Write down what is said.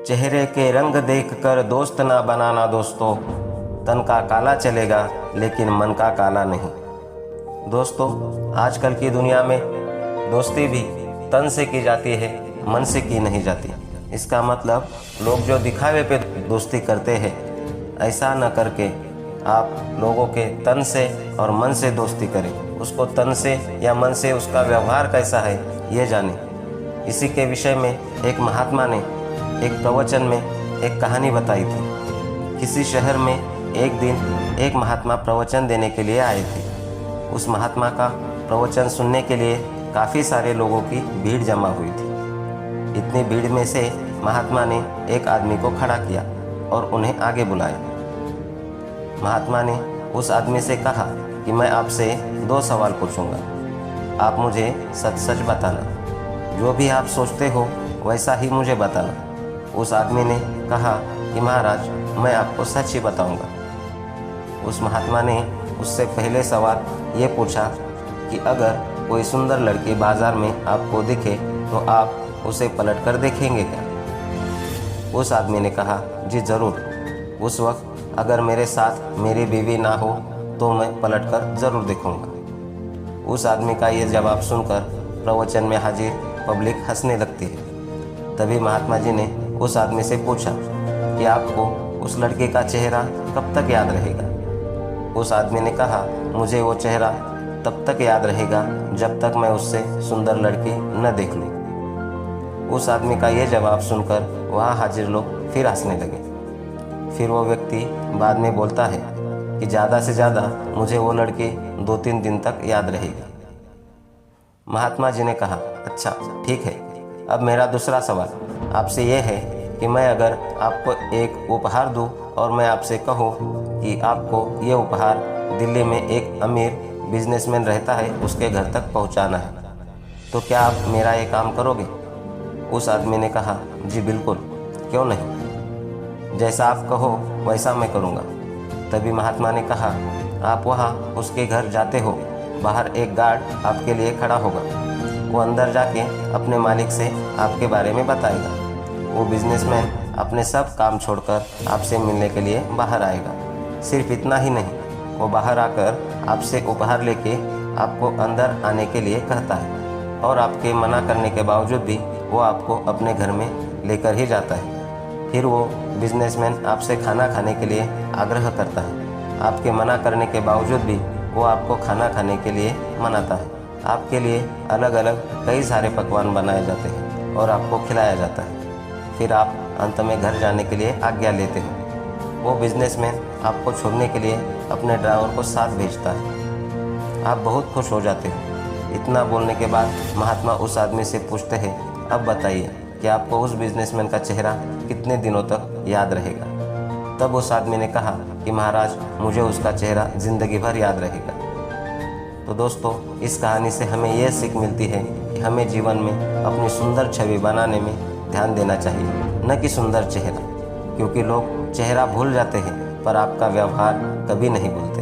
चेहरे के रंग देखकर दोस्त ना बनाना दोस्तों, तन का काला चलेगा लेकिन मन का काला नहीं। दोस्तों, आजकल की दुनिया में दोस्ती भी तन से की जाती है, मन से की नहीं जाती। इसका मतलब लोग जो दिखावे पे दोस्ती करते हैं, ऐसा न करके आप लोगों के तन से और मन से दोस्ती करें। उसको तन से या मन से उसका व्यवहार कैसा है ये जानें। इसी के विषय में एक महात्मा ने एक प्रवचन में एक कहानी बताई थी। किसी शहर में एक दिन एक महात्मा प्रवचन देने के लिए आए थे। उस महात्मा का प्रवचन सुनने के लिए काफ़ी सारे लोगों की भीड़ जमा हुई थी। इतनी भीड़ में से महात्मा ने एक आदमी को खड़ा किया और उन्हें आगे बुलाया। महात्मा ने उस आदमी से कहा कि मैं आपसे 2 सवाल पूछूंगा, आप मुझे सच सच बताना, जो भी आप सोचते हो वैसा ही मुझे बताना। उस आदमी ने कहा कि महाराज, मैं आपको सच ही बताऊंगा। उस महात्मा ने उससे पहले सवाल ये पूछा कि अगर कोई सुंदर लड़की बाजार में आपको दिखे तो आप उसे पलट कर देखेंगे क्या? उस आदमी ने कहा, जी ज़रूर। उस वक्त अगर मेरे साथ मेरी बीवी ना हो तो मैं पलट कर ज़रूर देखूंगा। उस आदमी का ये जवाब सुनकर प्रवचन में हाजिर पब्लिक हंसने लगती है। तभी महात्मा जी ने उस आदमी से पूछा कि आपको उस लड़के का चेहरा कब तक याद रहेगा? उस आदमी ने कहा, मुझे वो चेहरा तब तक याद रहेगा जब तक मैं उससे सुंदर लड़की न देख लूँ। उस आदमी का ये जवाब सुनकर वहाँ हाजिर लोग फिर हंसने लगे। फिर वो व्यक्ति बाद में बोलता है कि ज़्यादा से ज़्यादा मुझे वो लड़की 2-3 दिन तक याद रहेगी। महात्मा जी ने कहा, अच्छा ठीक है, अब मेरा दूसरा सवाल आपसे ये है कि मैं अगर आपको एक उपहार दूं और मैं आपसे कहूं कि आपको ये उपहार दिल्ली में एक अमीर बिजनेसमैन रहता है, उसके घर तक पहुंचाना है, तो क्या आप मेरा ये काम करोगे? उस आदमी ने कहा, जी बिल्कुल, क्यों नहीं, जैसा आप कहो वैसा मैं करूँगा। तभी महात्मा ने कहा, आप वहाँ उसके घर जाते हो, बाहर एक गार्ड आपके लिए खड़ा होगा। वो अंदर जाके अपने मालिक से आपके बारे में बताएगा। वो बिजनेसमैन अपने सब काम छोड़कर आपसे मिलने के लिए बाहर आएगा। सिर्फ इतना ही नहीं, वो बाहर आकर आपसे उपहार लेके आपको अंदर आने के लिए कहता है और आपके मना करने के बावजूद भी वो आपको अपने घर में लेकर ही जाता है। फिर वो बिजनेसमैन आपसे खाना खाने के लिए आग्रह करता है। आपके मना करने के बावजूद भी वो आपको खाना खाने के लिए मनाता है। आपके लिए अलग अलग कई सारे पकवान बनाए जाते हैं और आपको खिलाया जाता है। फिर आप अंत में घर जाने के लिए आज्ञा लेते हो। वो बिजनेसमैन आपको छोड़ने के लिए अपने ड्राइवर को साथ भेजता है। आप बहुत खुश हो जाते हो। इतना बोलने के बाद महात्मा उस आदमी से पूछते हैं, अब बताइए कि आपको उस बिजनेसमैन का चेहरा कितने दिनों तक याद रहेगा? तब उस आदमी ने कहा कि महाराज, मुझे उसका चेहरा ज़िंदगी भर याद रहेगा। तो दोस्तों, इस कहानी से हमें यह सीख मिलती है कि हमें जीवन में अपनी सुंदर छवि बनाने में ध्यान देना चाहिए, न कि सुंदर चेहरा, क्योंकि लोग चेहरा भूल जाते हैं पर आपका व्यवहार कभी नहीं भूलते।